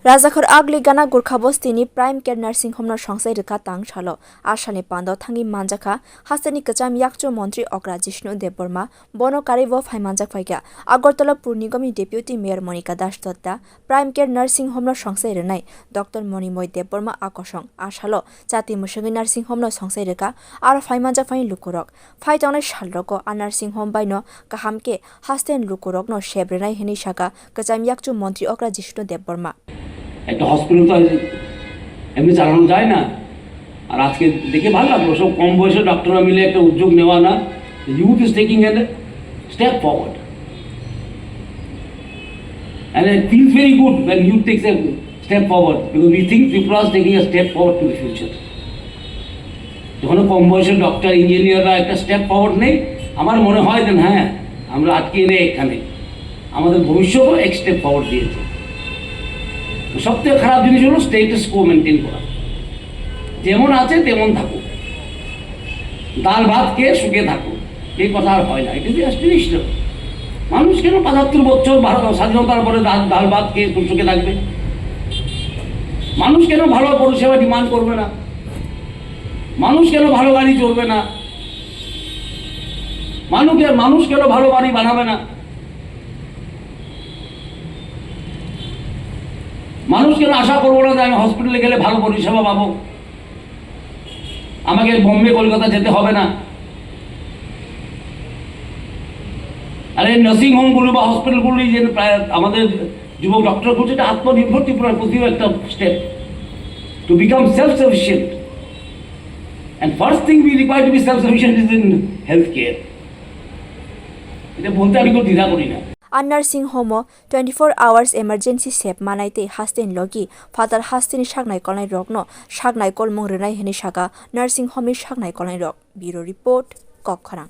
Rajakhor agli gana girkhabasti ni Primecare nursinghome no songsairwkha tang salo asani panda thangi manjaka haste ni kwcham yakchu montri okra Jishu Debbarma bono karibo phai manjak phaika Agartala nigam ni deputy mayor Manika dutta Primecare nursinghome no songsai rwnai Dr.Monimoi Debbarma akosong asalo jati musungi nursinghome no songsairwkha ar phai manjak phai lukurok phai tongnai salroko a nursinghome bai no kahamke haste lukurok no shebrnai hini saka kwcham yakchu montri okra Jishu Debbarma একটা hospital তো এমনি চালানো যায় না। আর আজকে দেখে ভালো লাগলো সব কম বয়সে ডক্টররা মিলে একটা উদ্যোগ নেওয়া না। Youth is taking a step forward and it feels very good when youth takes a step forward because we think Tripura is taking a step forward to the future. যখন কম বয়সে ডক্টর ইঞ্জিনিয়াররা একটা স্টেপ ফরওয়ার্ড নেই আমার মনে হয় যে হ্যাঁ আমরা আজকে এনে এখানে আমাদের ভবিষ্যৎও এক স্টেপ ফরওয়ার্ড দিয়েছে। সবথেকে খারাপ জিনিস হলো স্টেটাস কো মেনটেন করা, যেমন আছে তেমন থাকো, ডাল ভাত খেয়ে সুখে থাকো, এই কথা আর হয় না। এটা যে ফিনিশড। মানুষ কেন ৭৫ বছর ভারত স্বাধীনতার পরে ডাল ভাত খেয়ে সুখে থাকবে? মানুষ কেন ভালো পরিষেবা ডিমান্ড করবে না? মানুষ কেন ভালো গাড়ি চলবে না? মানুষ কেন ভালো বাড়ি বানাবে না? মানুষ কেন আশা করবো না যে আমি হসপিটালে গেলে ভালো পরিষেবা পাবো, আমাকে বোম্বে কলকাতা যেতে হবে না? আর এই নার্সিংহোমগুলো বা হসপিটালগুলি যে প্রায় আমাদের যুবক ডক্টর করছে এটা আত্মনির্ভর ত্রিপুরার প্রতিও একটা step to become self sufficient. And first thing we require to B self sufficient is in health care. এটা বলতে আমি কোনো দ্বিধা করি না। A nursing home 24 hours emergency sep manaite hasten logi father hastini shagnai kolnai rokno shagnai kolmung rwnai hini saka nursing home ni shagnai kolnai rok. Bureau report kwcham.